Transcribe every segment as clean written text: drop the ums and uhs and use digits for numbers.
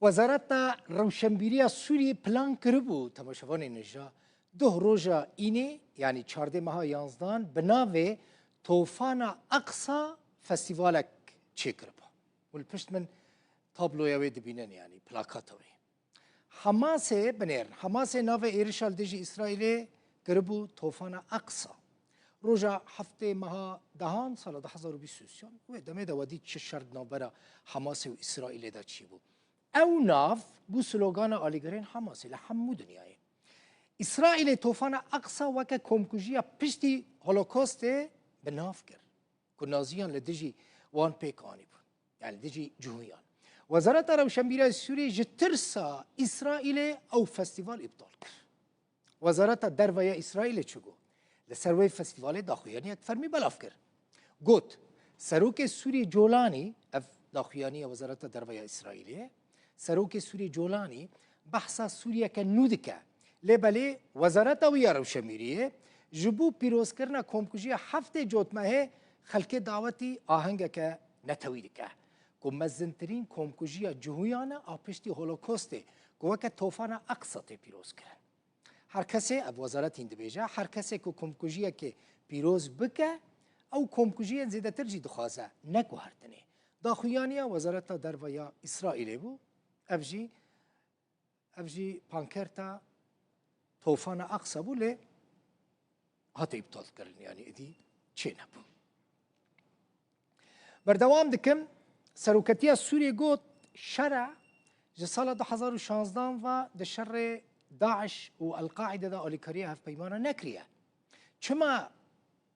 وزارت روشنبیری سوریه پلان کربو تماشاوان نجا ده روزا اینه یعنی 14 ماه 11 به نام طوفان اقصا فستیوالک چه کربا والپشت من تابلویاوی دبینن یعنی پلاکاتوی حماس بنر حماس ناو ایرشال دجی اسرائیل کربو طوفان اقصا روزا هفته ماه دهان سال 2023 و دمه دوادی چه شرط نابرا حماس و اسرائیل دا چی بود او ناف بو سلوگان آلیگرین حماس لحمو دنیای اسرائیل طوفان اقصا وکه کمکوژی پشتی هولوکوست به ناف کرد که نازیان لدجی وان پیکانی بود یعنی دجی جهویان وزارت روشنبیری سوریه جترسا اسرائیل او فستیوال ابطال کرد وزارت درویا اسرائیل چگو لسروی فستیوال داخویانی یک فرمی بلاف کرد گوت سروک سوری جولانی اف داخویانی وزارت درویا اسرائیل سروک سوری جولانی بحثا سوریه که نودکه لبلی وزارت ویا روشنبیری جبو پیروز کرنا کمکوژی هفته جوتمه خلک دعوتی آهنگ که نتویل که که مزنترین کمکوژی جهویان آپشتی هولوکوسته که وکه طوفان اقصا پیروز کرد هر کسی اب وزارت این دبیجه هر کسی که کمکوژی که پیروز بکه او کمکوژی زیاده تر جی دخوازه نکو هرتنه داخویانی وزارت درویا اسرائیل بو افجی پانکرتا طوفان اقصا بو لی هاته ابطال کرن یعنی ادی چه نبو بردوام دکم سروکتی سوریه گوت شرع جسال 2016 و ده شر داعش و القاعده دا آلیکاریه هف پیمانا نکریه چما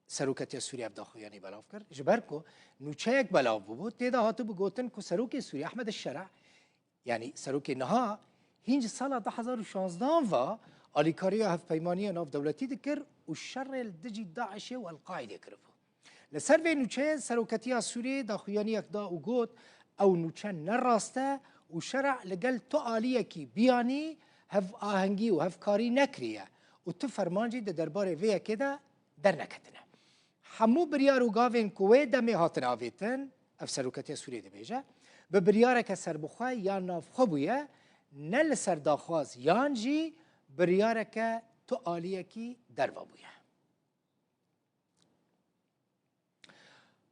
سروکتی سوریه بداخل یعنی بلاف کرد جبرکو نوچه یک بلاف بود تیدا هاتو بگوتن که سروک سوریه احمد الشرع یعنی سروک نها هینج سال 2016 و آلیکاریه هف پیمانی ناف دولتی دکر و شر دجی داعش و القاعده کربو لسر و نوچه سروکتی سوریه داخویانی اکدا و گوت او نوچه نراسته و شرع لگل تو آلیه کی بیانی هف آهنگی و هف کاری نکریه و تو فرمانجی ده درباره ویه که ده در نکتنه همو بریار و گاوین کوه دمی هاتن آویتن اف سروکتی سوریه ده بیجه به بریاره که سربخواه یا ناف خوبویه نل سر داخواز یان جی بریاره که تو آلیه کی در وابویه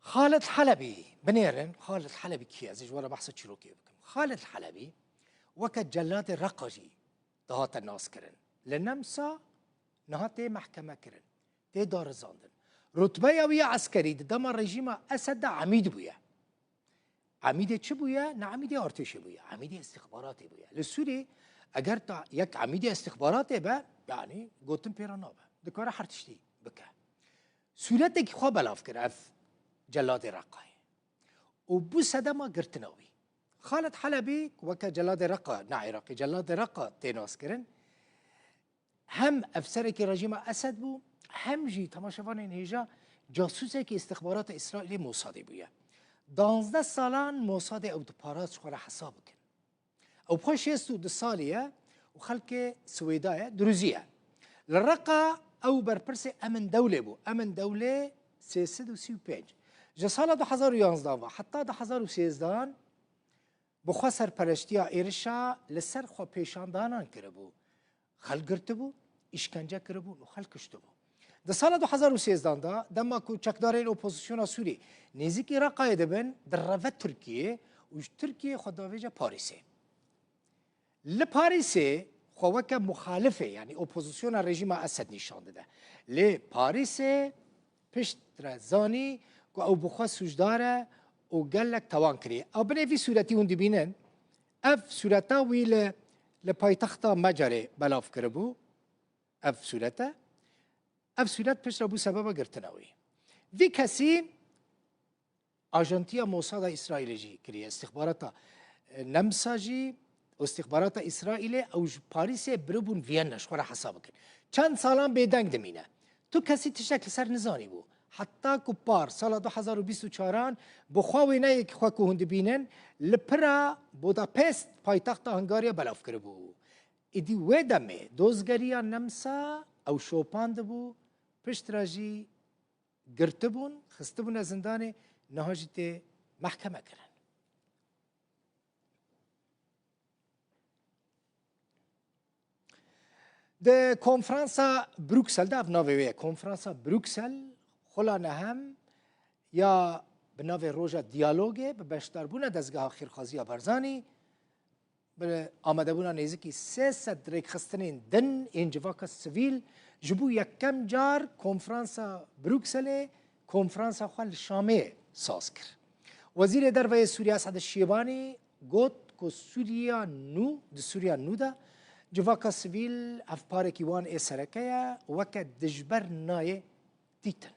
خالد حلبي بنيرن خالد حلبي كي ازيج ورا بحث تشيروكي بكم خالد حلبي وكا جلاد الرقجي دهات الناس كرن لنمسا نهاتي محكمة كرن تي دار زاندن رتبه ويا عسكري دما رجيم اسد عميد بويا عميد چه بويا نه عميد ارتش بويا عميد استخباراتي بويا للسوري اگر تا يك عميد استخباراتي با يعني قوتن بيرانوبا دكارا حرتشتي بكا سورتك خو بلاف كرف جلاد رقاي وبو سدما قرتناوي خالد حلبي وكا جلاد رقا عراقي جلاد رقا تيناس كرن هم افسرك رجيم اسد بو هم جي تماشافان هيجا جاسوسك استخبارات اسرائيل موساد بويا 12 سالان موساد او دپارات شخور حساب كن او بخوش يستو دو سالية وخلك سويدايا دروزية للرقا او برپرس امن دولة بو امن دولة 335 جسال 2011 و حتی 2013 بخوا سرپرشتیا ایرشا لسر خوا پیشاندانان کربو خلق گرته بو اشکنجه کربو و خلق کشته بو در سال 2013 دا دما کو چکدارین اپوزیسیون سوری نزدیکی رقای دبن در روت ترکیه و ترکیه خداویجا پاریسه لپاریسه خواهک مخالفه یعنی اپوزیسیون رژیم اسد نشان داده لی پاریسه پشت رزانی او بخوا سوجداره و گلک توان کری او بنوی صورتی هون دبینن اف صورتا وی لپایتختا مجاره بلاف کربو اف صورت پشت رابو سبب گرتناوی وی کسی آجانتیا موساد اسرائیل جی کری استخبارات نمسا جی و استخبارات اسرائیل او پاریس بربون وین نشخور حساب کن چند سالان بیدنگ دمینه تو کسی تشکل سر نزانی بو حتی که پار سال 2024 بخواهی نه یک خواه که هند بینن لپرا بوداپست پایتخت هنگاریا بلاف کرده بو ایدی ویدمه دوزگریا نمسا او شوپانده بو پشت راجی گرته بون خسته بون از زندان نهاجت محکمه کرن ده کنفرانسا بروکسل ده ناوی کنفرانسا بروکسل خلا نهم یا به ناوی روژا دیالوگه به بشتربونه دزگاه خیرخوازی برزانی به آمده بونا نزدیکی 300 ریخستنین دن انجواک سویل جبو یکم جار کنفرانسا بروکسل کنفرانسا خوال شامه ساز کرد. وزیر دروازه سوریه سعد الشیبانی گفت که سوریا نو ده جواکا سویل افپارکی وان سرکه وکه دجبر نای دیتن.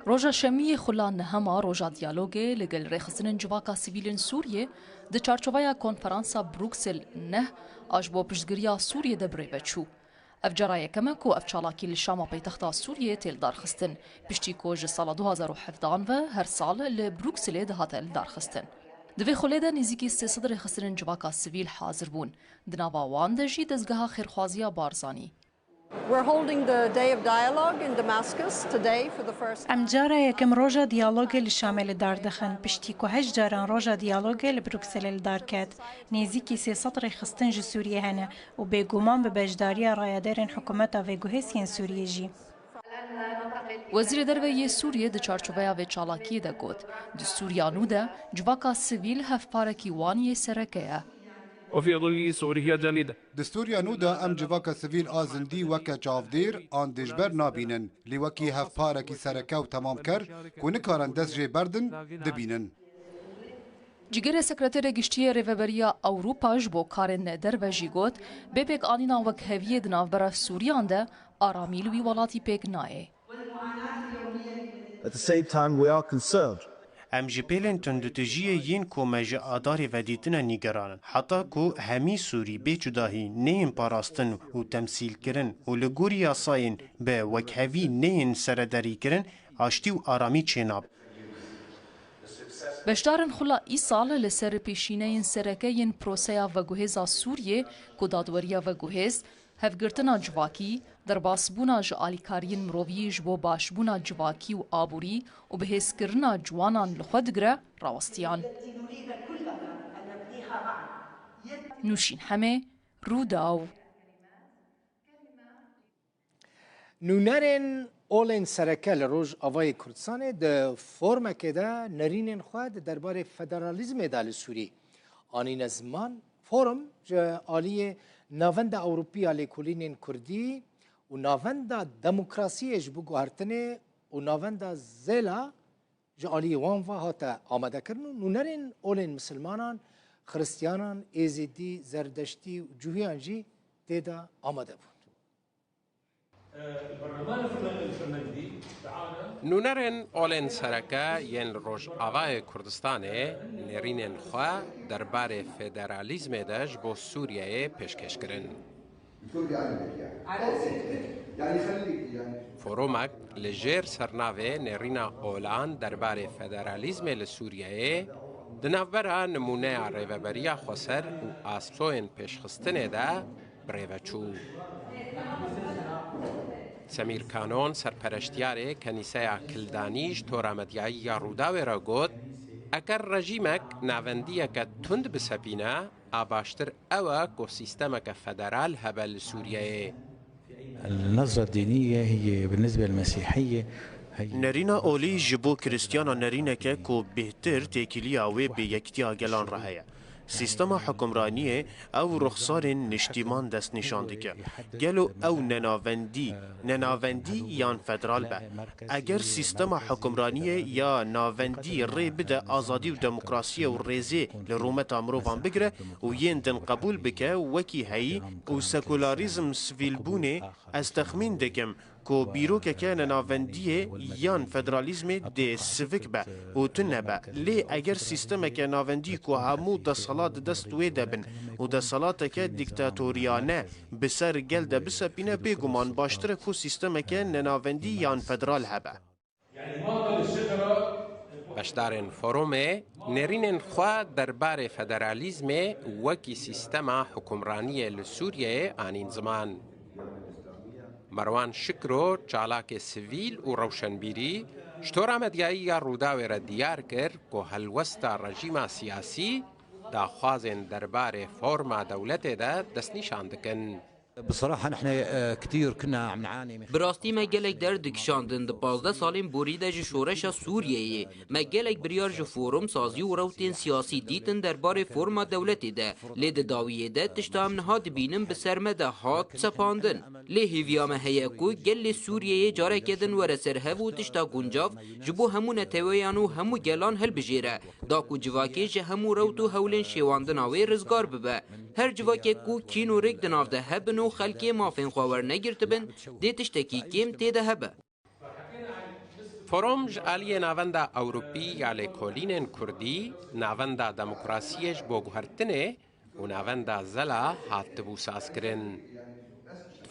روژا شمی خلان نهما روژا دیالوگه لگل ریخستن جواکا سیویلن سوریه ده چارچوبایا کنفرانسا بروکسل نه آجبو پشتگریا سوریه ده بری بچو. افجرای کمک و افچالاکی لشاما پیتختا سوریه تیل دارخستن پشتی کوج سال 2017 و هر سال لبروکسل ده هات دارخستن. دوی خلیده نزدیکی 300 ریخستن جواکا سیویل حاضر بون. دناوا وان ده جی دزگاه خیرخوازیا بارزانی. ام جارا یکم روژا دیالوگ لشامل دار دخن پشتی که 8 جاران روژا دیالوگ لبروکسل دار کد نزدیکی 300 ریخستن جو سوریه هنه و بگومان به بجداری رایدارن حکومت و گوهسین سوریه جی. وزیر دروازه سوریه ده چارچوبه و چالاکی ده گفت ده سوریانو ده جواکا سیویل هفپارکی وانی سرکه. وفي ظل سوريا جديدة. دستوريا نودا ام جواكا سيفيل ازندي وكا جافدير ان دجبر نابينن لوكي هفباركي سركاو تمام كر كونكارن دسجي بردن دبينن. جگر سکرتر گشتی ریوبریا اوروپا جبو کارن در و جیگوت بپک آنینا وک هویه دناوبرا سوریان ده آرامیل وی ولاتی پک نایه. At the same time, we are concerned. ام جی پیلن تندتجیه ین کو مجه آداری و دیتنا نیگرانن حتی کو همی سوری به جداهی نین پاراستن و تمثیل کرن و لگوری یاساین به وکهوی نین سرداری کرن آشتی و آرامی چیناب. بشدارن خلا ای سال لسر پیشینه سرکه ین پروسیا و گوهزا سوریه که دادوریا و گوهز هفگرتنا جواکی در باسبونا جالیکارین مروی جبو باشبونا جواکی و آبوری و بهز کرنا جوانان لخودگره راوستیان. نوشین همه روداو. نونرین اولین سرکه لروج آوای کردستان ده فرم که ده نرینین خواه درباره فدرالیزم دال سوری. آنین زمان فرم جه آلیه ناوند اوروپی آلی کلینین کردی و ناوند دموکراسی جبو گوهرتنه و ناوند زیلا جه آلیه وانفا هاتا آمده کرنو نونرین اولین مسلمانان خریستیانان ایزیدی زردشتی و جوهیان جی دیده آمده بود. نونرن اولین سرکه ین روش آوای کردستانه نرینن خواه درباره فدرالیزم داش با سوریه پیشکش کرن. فرومک لجیر سرناوه نرینا اولان درباره فدرالیزم لسوریه دنافبرا نمونه ریوبریا خسر و آسپسوین پیشخستنه ده بریوچو. سمیر کانون سرپرشتیار کنیسه کلدانیش تورامدیایی روداوی را گفت اگر رژیمک ناوندیه که تند بسپینه آباشتر اوه که سیستمک فدرال هبل سوریه. النظرة الدينية هي بالنسبة للمسيحية نرینا اولی جبو کریستیانا نرینه که کو بهتر تکیلیا و به یکتیا گلان رهایه. سیستم حکمرانی او رخصار نشتیمان دست نشانده که گلو او نناوندی یان فدرال به اگر سیستم حکمرانی یا ناوندی ری بده آزادی و دموکراسی و ریزی لرومت امروان بگره و یندن قبول بکه وکی هی و سکولاریزم سویل بونه از تخمین دکم کو بیروکه که ناوندیه یان فدرالیزم ده سویک به و تنه به لی اگر سیستم که ناوندی کو همو ده صلات دست ویده بن و ده صلات که دیکتاتوریانه بسر گل ده بسپینه بگمان باشتره کو سیستم که ناوندی یان فدرال هبه. بشدارن فرومه نرینن خواه درباره فدرالیزم وکی سیستم حکمرانی لسوریه آنین زمان. مروان شکرو چالاک سویل و روشنبیری شطور آمدیایی روداوی را دیار کرد که هلوستا رژیم سیاسی داخوازن درباري فورما دولتي دا دستنيشان دكن. بصراحة نحن كثير كنا عم نعاني من براستی ما گلک در دکشاندن د 15 سالین بوریده ج شورش سوریه ما گلک بریار ج فورم سازی و روتین سیاسی دیتن درباره فرما دولتی ده لید داویه ده تشتام نهاد بینم به سرمده هات سپاندن لی هیویام هیکو گل سوریه جاره کدن ور سرهو و تشتا گنجاف جبو همون تویانو همو گلان هل بجیره داکو جواکی ج همو روتو هولن شیواندن آوی رزگار ببه هر جواکی کو کینو رگ دناف ده هبنو خلکی مافین خواور نگرتبن دیتش تکی کم تیده هبه. فروم جالی ناوندا اوروپی یالی کولینن کردی ناوندا دموکراسیش بوگهرتنه و ناوندا زلا هات بو ساز کرن.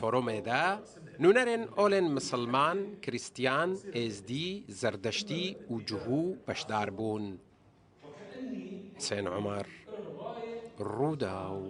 فروم دا نونرن اولن مسلمان، کریستیان، ازدی، زردشتی و جهو بشدار بون. سین عمر روداو